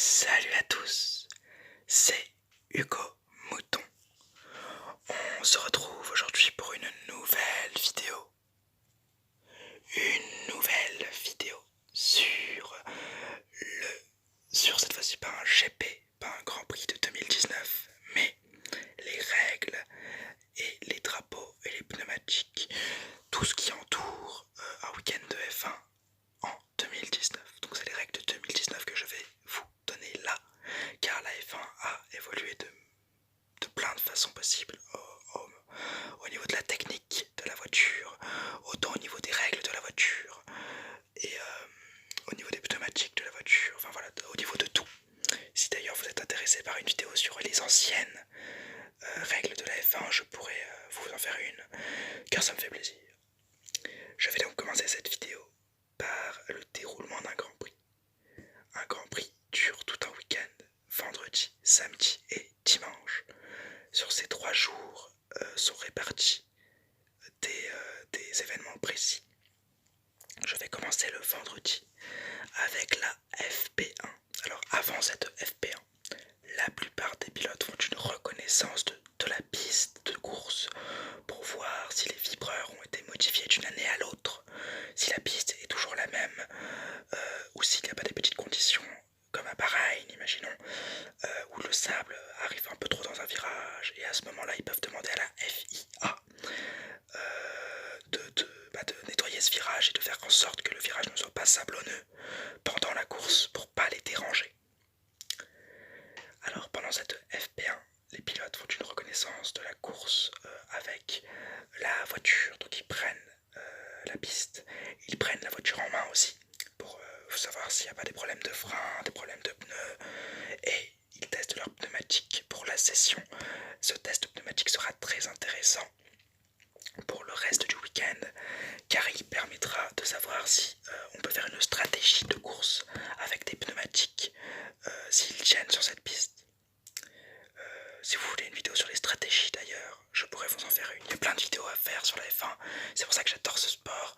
Salut à tous, c'est Hugo Mouton. On se retrouve aujourd'hui pour une nouvelle vidéo. Une nouvelle vidéo sur cette fois-ci pas un GP, pas un Grand Prix de 2019, mais les règles et les drapeaux et les pneumatiques, tout ce qui entoure un week-end de F1 en 2019. Donc c'est les règles de 2019 que je vais vous donner là, car la F1 a évolué de plein de façons possibles au niveau de la technique de la voiture, autant au niveau des règles de la voiture et au niveau des pneumatiques de la voiture, enfin voilà, au niveau de tout. Si d'ailleurs vous êtes intéressé par une vidéo sur les anciennes règles de la F1, je pourrais vous en faire une, car ça me fait plaisir. Je vais donc commencer cette vidéo par le déroulement d'un Grand Prix. Un Grand Prix dure tout un week-end, vendredi, samedi et dimanche. Sur ces 3 jours sont répartis des événements précis. Je vais commencer le vendredi avec la FP1. Alors avant cette FP1, la plupart des pilotes font une reconnaissance de la piste de course pour voir si les vibreurs ont été modifiés d'une année à l'autre, si la piste est toujours la même, ou s'il n'y a pas des petites conditions comme à Bahreïn, imaginons, où le sable arrive un peu trop dans un virage, et à ce moment-là ils peuvent demander à la FIA de nettoyer ce virage et de faire en sorte que le virage ne soit pas sablonneux pendant la course pour pas les déranger. Alors pendant cette FP1, les pilotes font une reconnaissance de la course avec la voiture, donc ils prennent la piste, ils prennent la voiture en main aussi pour savoir s'il n'y a pas des problèmes de frein, des problèmes de pneus, et ils testent leur pneumatique pour la session. Ce test pneumatique sera très intéressant pour le reste du week-end, car il permettra de savoir si on peut faire une stratégie de course avec des pneumatiques s'ils tiennent sur cette piste. Si vous voulez une vidéo sur les stratégies d'ailleurs, je pourrais vous en faire une. Il y a plein de vidéos à faire sur la F1, c'est pour ça que j'adore ce sport.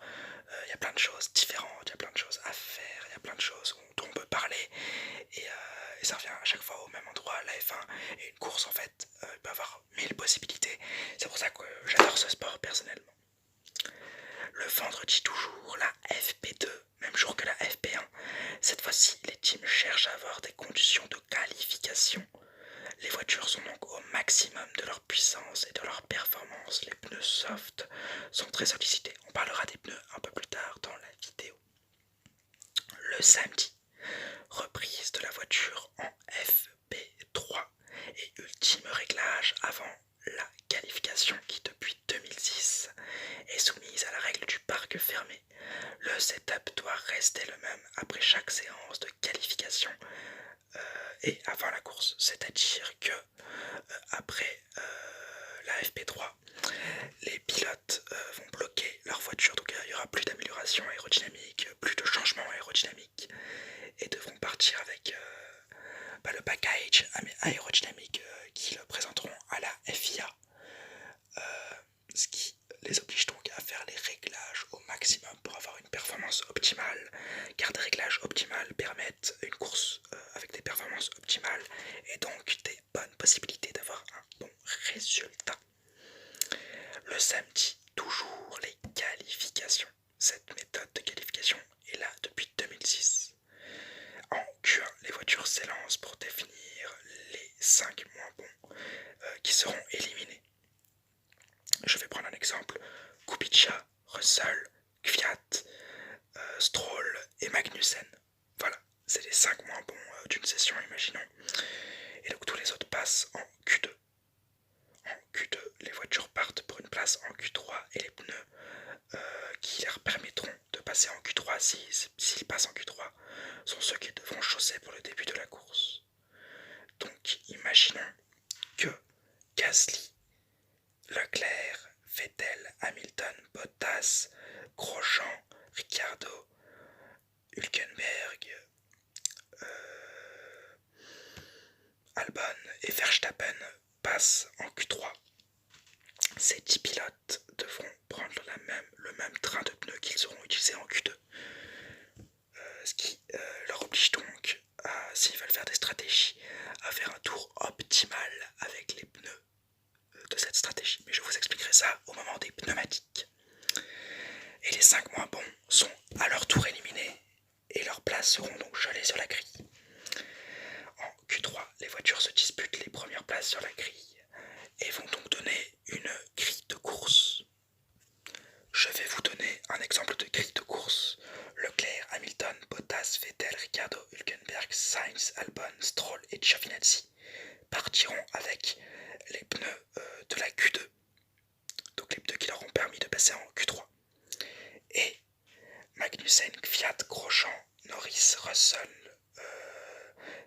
Il y a plein de choses différentes, il y a plein de choses à faire, il y a plein de choses dont on peut parler, et ça revient à chaque fois au même endroit. La F1 et une course en fait, il peut avoir 1000 possibilités, c'est pour ça que j'adore ce sport personnellement. Le vendredi toujours, la FP2, même jour que la FP1. Cette fois-ci, les teams cherchent à avoir des conditions de qualification. Les voitures sont donc au maximum de leur puissance et de leur performance. Les pneus soft sont très sollicités. On parlera des pneus un peu plus tard dans la vidéo. Le samedi, reprise de la voiture en FP3 et ultime réglage avant la qualification qui depuis 2006 est soumise à la règle du parc fermé. Le setup doit rester le même après chaque séance de qualification et avant la course, c'est-à-dire que après la FP3, les pilotes vont bloquer leur voiture, donc il n'y aura plus d'amélioration aérodynamique, plus de changement aérodynamique, et devront partir avec le package aérodynamique qu'ils présenteront à la FIA, ce qui les oblige donc à faire les réglages au maximum pour avoir une performance optimale, car des réglages optimales permettent une course avec des performances optimales et donc des bonnes possibilités d'avoir un bon résultat. Le samedi, toujours les qualifications. Cette méthode de qualification est là depuis 2006. En Q1, les voitures s'élancent pour définir les 5 moins bons qui seront éliminés. Je vais prendre un exemple. Kubica, Russell, Kvyat, Stroll et Magnussen. Voilà, c'est les 5 moins bons d'une session, imaginons. Et donc tous les autres passent en Q2. En Q2, les voitures partent pour une place en Q3 et les pneus qui leur permettront de passer en Q3 s'ils passent en Q3 sont ceux qui devront chausser pour le début de la course. Donc imaginons que Gasly, Leclerc, Vettel, Hamilton, Bottas, Grosjean, Ricciardo, Hülkenberg, Albon et Verstappen passent en Q3. Ces 10 pilotes devront prendre le même train de pneus qu'ils auront utilisé en Q2. Ce qui leur oblige donc, s'ils veulent faire des places seront donc gelées sur la grille. En Q3, les voitures se disputent les premières places sur la grille et vont donc donner une grille de course. Je vais vous donner un exemple de grille de course. Leclerc, Hamilton, Bottas, Vettel, Ricciardo, Hülkenberg, Sainz, Albon, Stroll et Giovinazzi partiront avec les pneus de la Q2, donc les pneus qui leur ont permis de passer en Q3. Et Magnussen, Kvyat, Grosjean, Norris, Russell,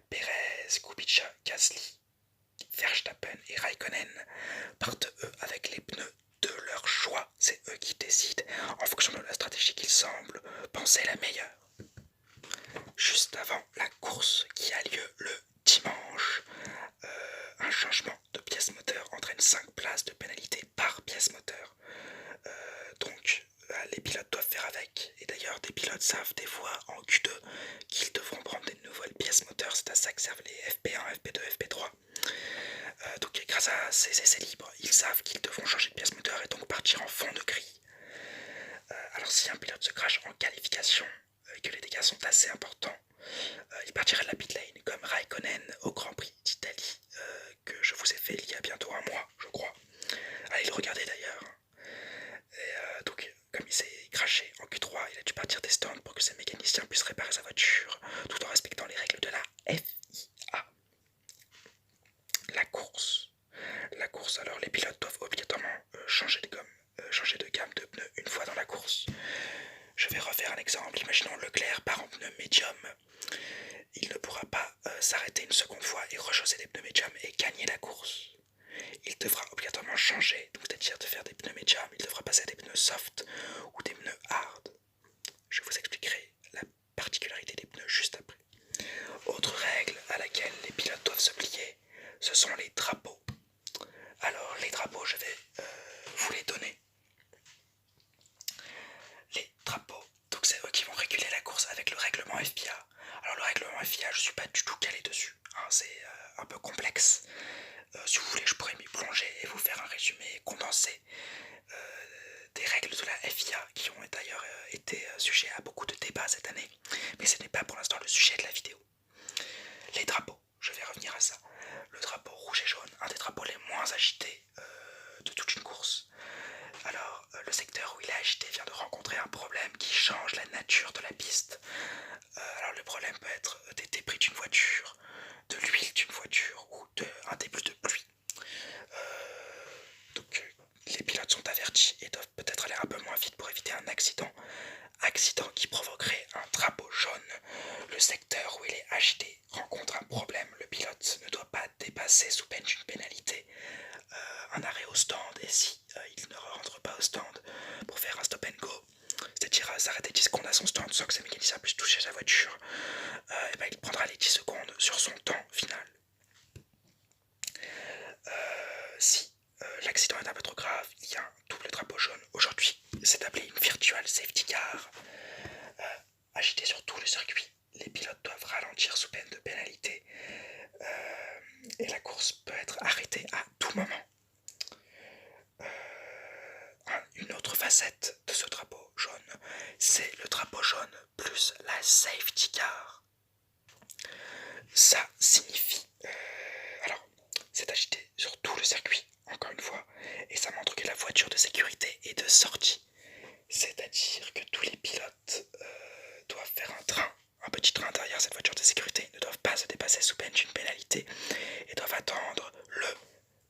Perez, Kubica, Gasly, Verstappen et Raikkonen partent eux avec les pneus de leur choix. C'est eux qui décident en fonction de la stratégie qu'ils semblent penser la meilleure. Juste avant la course qui a lieu le dimanche, un changement de pièce moteur entraîne 5 places de pénalité par pièce moteur. Donc les pilotes doivent faire avec. Et d'ailleurs des pilotes savent des fois en Q2 qu'ils devront prendre des nouvelles pièces moteurs. C'est à ça que servent les FP1, FP2, FP3. Donc grâce à ces essais libres, ils savent qu'ils devront changer de pièce moteur et donc partir en fond de grille. Alors si un pilote se crache en qualification et que les dégâts sont assez importants, il partira de la pit lane comme Raikkonen au Grand Prix d'Italie que je vous ai fait il y a bientôt un mois, je crois. Allez le regarder d'ailleurs. Et donc comme il s'est craché en Q3, il a dû partir des stands pour que ses mécaniciens puissent réparer sa voiture tout en respectant les règles de la FIA. La course, alors les pilotes doivent obligatoirement changer de gamme de pneus une fois dans la course. Je vais refaire un exemple. Imaginons Leclerc part en pneu médium. Il ne pourra pas s'arrêter une seconde fois et rechausser des pneus médiums et gagner la course. Il devra obligatoirement changer, c'est-à-dire de faire des pneus médiums. Il devra passer à des pneus soft ou des pneus hard. Je vous expliquerai la particularité des pneus juste après. Autre règle à laquelle les pilotes doivent se plier, ce sont les drapeaux. Alors les drapeaux, je vais vous les donner. Les drapeaux, donc c'est eux qui vont réguler la course avec le règlement FIA. Alors le règlement FIA, je ne suis pas du tout calé dessus, hein, c'est un peu complexe. Si vous voulez, je pourrais m'y plonger et vous faire un résumé condensé des règles de la FIA qui ont d'ailleurs été sujet à beaucoup de débats cette année. Mais ce n'est pas pour l'instant le sujet de la vidéo. Les drapeaux, je vais revenir à ça. Le drapeau rouge et jaune, un des drapeaux les moins agités de toute une course. Alors, le secteur où il est agité vient de rencontrer un problème qui change la nature de la piste. Alors le problème peut être des débris d'une voiture, de l'huile d'une voiture ou un début de pluie. Donc les pilotes sont avertis et doivent peut-être aller un peu moins vite pour éviter un accident. Accident qui provoquerait un drapeau jaune. Le secteur où il est agité rencontre un problème. Le pilote ne doit pas dépasser sous peine d'une pénalité un arrêt au stand. Et si il ne rentre pas au stand pour faire un stop and go, c'est-à-dire s'arrêter 10 secondes à son stand sans que ses mécaniciens puissent toucher sa voiture, et ben il prendra les 10 secondes sur son temps final. Si l'accident est un peu trop grave, il y a un double drapeau jaune. Aujourd'hui, c'est appelé une virtual safety car. Agité sur tout le circuit, les pilotes doivent ralentir sous peine de pénalité et la course peut être arrêtée à tout moment. Une autre facette de ce drapeau jaune, c'est le drapeau jaune plus la safety car. Ça signifie, alors c'est agité sur tout le circuit, encore une fois, et ça montre que la voiture de sécurité est de sortie. C'est-à-dire que tous les pilotes doivent faire un petit train derrière cette voiture de sécurité, ne doivent pas se dépasser sous peine d'une pénalité et doivent attendre le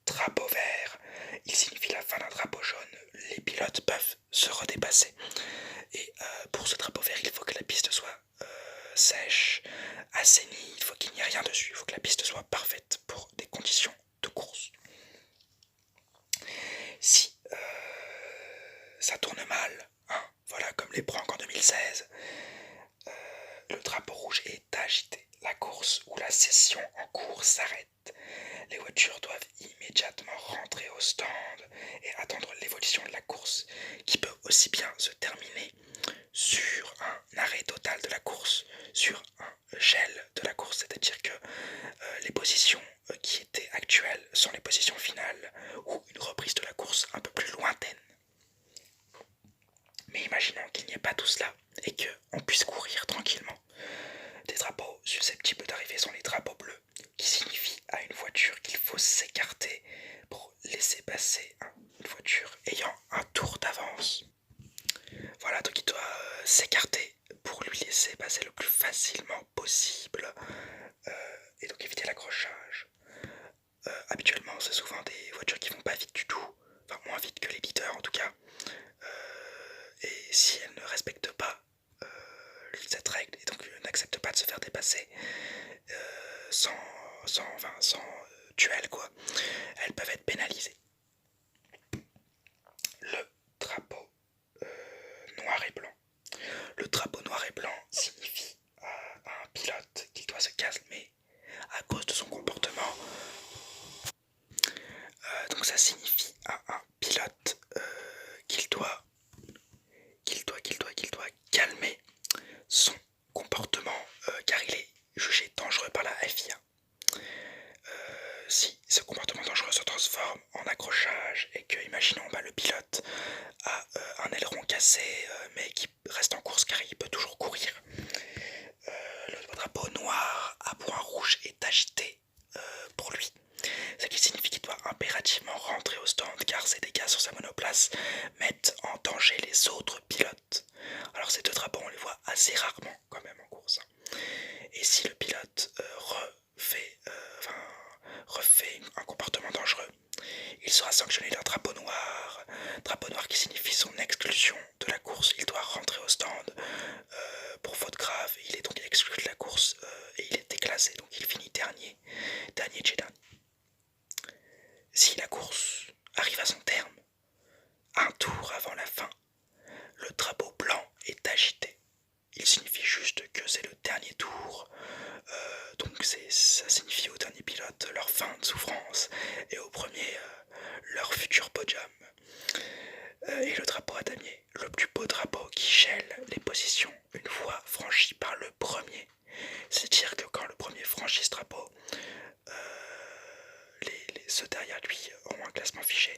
drapeau vert. Il signifie la fin d'un drapeau jaune. Les pilotes peuvent se redépasser. Et pour ce drapeau vert, il faut que la piste soit sèche, assainie, il faut qu'il n'y ait rien dessus, il faut que la piste soit parfaite pour des conditions de course. Si ça tourne mal, hein, voilà comme les pranks en 2016, le drapeau rouge est agité. La course ou la session en cours s'arrête. Les voitures doivent immédiatement rentrer au stand et attendre l'évolution de la course, qui peut aussi bien se terminer sur un arrêt total de la course, sur un gel de la course, c'est-à-dire que les positions qui étaient actuelles sont les positions finales, ou une reprise de la course un peu plus lointaine. Mais imaginons qu'il n'y ait pas tout cela et qu'on puisse courir tranquillement. possible et donc éviter l'accrochage. Habituellement, c'est souvent des voitures qui vont pas vite du tout, enfin moins vite que les leaders en tout cas. Et si elles ne respectent pas cette règle et donc n'acceptent pas de se faire dépasser sans duel quoi, elles peuvent être pénalisées. Le drapeau noir et blanc. Le drapeau noir et blanc signifie à un pilote qu'il doit se calmer à cause de son comportement. Donc ça signifie à un pilote qu'il doit calmer son comportement car il est jugé dangereux par la FIA. Si ce comportement dangereux se transforme en accrochage et que, imaginons, le pilote a un aileron cassé mais qui reste en course car il peut toujours courir, le drapeau noir à point rouge est agité pour lui, ce qui signifie qu'il doit impérativement rentrer au stand car ses dégâts sur sa monoplace mettent en danger les autres pilotes. Alors ces deux drapeaux on les voit assez rarement quand même en course. Et si le pilote refait un comportement dangereux, il sera sanctionné d'un drapeau noir qui signifie son exclusion de la course. Il doit rentrer au stand pour faute grave, il est donc exclu de la course et il est déclassé, donc il finit dernier de chez dernier. Si la course arrive à son terme, un tour avant la fin, le drapeau blanc est agité. Il signifie juste que c'est le dernier tour, donc ça signifie au dernier pilote leur fin de souffrance et au premier leur futur podium. Et le drapeau à damier, le plus beau drapeau qui gèle les positions une fois franchi par le premier. C'est-à-dire que quand le premier franchit ce drapeau, ceux derrière lui auront un classement figé.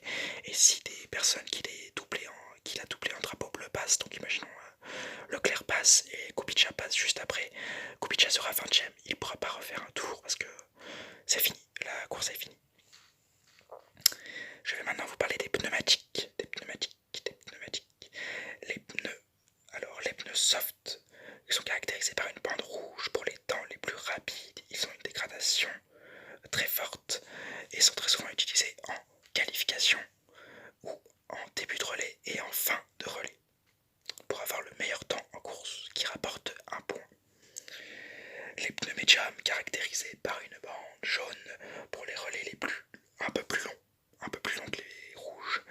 Et si des personnes qu'il a doublé en drapeau bleu passent, donc imaginons Leclerc passe et Kubica passe juste après, Kubica sera 20ème, il ne pourra pas refaire un tour parce que c'est fini, la course est finie. Je vais maintenant vous parler des pneumatiques. Les pneus soft, ils sont caractérisés par une bande rouge pour les temps les plus rapides. Ils ont une dégradation très forte et sont très souvent utilisés en qualification ou en début de relais et en fin de relais pour avoir le meilleur temps en course qui rapporte un point. Les pneus médium caractérisés par une bande jaune pour les relais un peu plus longs que les rouges,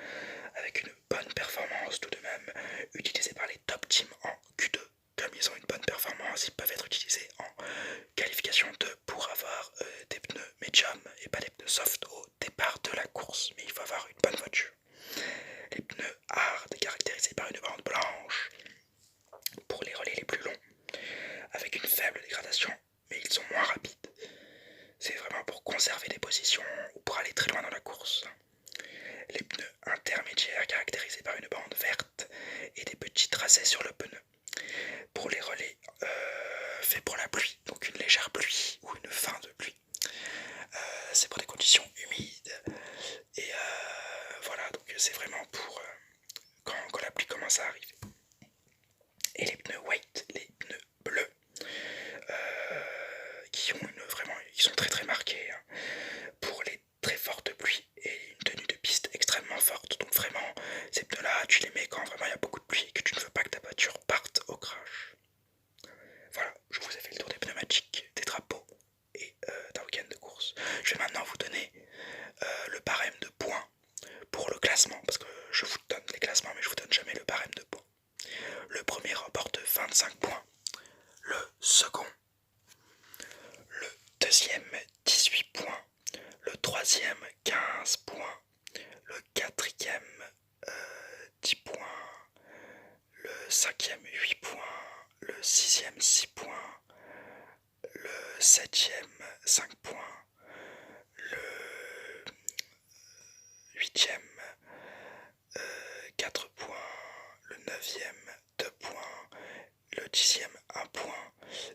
avec une bonne performance tout de même, utilisés par les top teams en Q2. Comme ils ont une bonne performance, ils peuvent être utilisés en qualification 2 pour avoir des pneus médium et pas des pneus soft au départ de la course, mais il faut avoir une bonne voiture. Les pneus hard caractérisés par une bande blanche pour les relais les plus longs, avec une faible dégradation, mais ils sont moins rapides. C'est vraiment pour conserver des positions ou pour aller très loin dans la course. Les pneus intermédiaires caractérisés par une bande verte et des petits tracés sur le pneu. Pour les relais faits pour la pluie, donc une légère pluie ou une fin de pluie. C'est pour des conditions humides. Et voilà, donc c'est vraiment pour quand la pluie commence à arriver. Et les pneus white, les pneus bleus, qui sont très très marqués hein, pour les très fortes pluies et une tenue de piste extrêmement forte. Donc vraiment, ces pneus-là, tu les mets quand vraiment il y a beaucoup de pluie et que tu ne veux pas que ta voiture parte au crash. Voilà, je vous ai fait le tour des pneumatiques, des drapeaux et d'un week-end de course. Je vais maintenant vous donner le barème de points pour le classement, parce que je vous donne les classements mais je vous donne jamais le barème de points. Le premier remporte 25 points, le second, le deuxième 18 points, le troisième 15 points, le quatrième 10 points, le cinquième 8 points, le sixième 6 points, le septième 5 points, le huitième 4 points, le neuvième 2 points, le dixième 1 point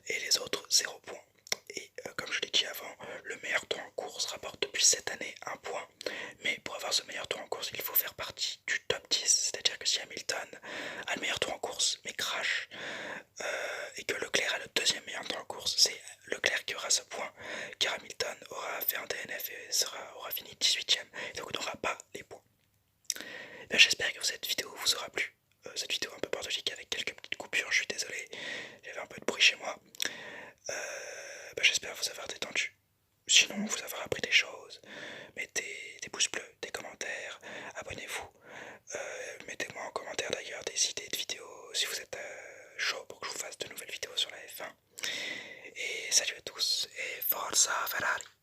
et les autres 0 points. Et comme je l'ai dit avant, le meilleur temps en course rapporte depuis cette année 1 point. Mais pour avoir ce meilleur temps en course, il faut faire partie du top 10. C'est-à-dire que si Hamilton a le meilleur temps en course mais crash et que Leclerc a le deuxième meilleur temps en course course. C'est Leclerc qui aura ce point, car Hamilton aura fait un DNF et aura fini 18ème, donc on n'aura pas les points. Ben, j'espère que cette vidéo vous aura plu. Cette vidéo un peu bordelique avec quelques petites coupures, je suis désolé, j'avais un peu de bruit chez moi. Ben, j'espère vous avoir détendu. Sinon, vous avoir appris des choses. Mettez des pouces bleus, des commentaires, abonnez-vous. Mettez-moi en commentaire d'ailleurs des idées de vidéos si vous êtes chaud pour que je vous fasse de nouvelles vidéos sur la F1. Et salut à tous et Forza Ferrari!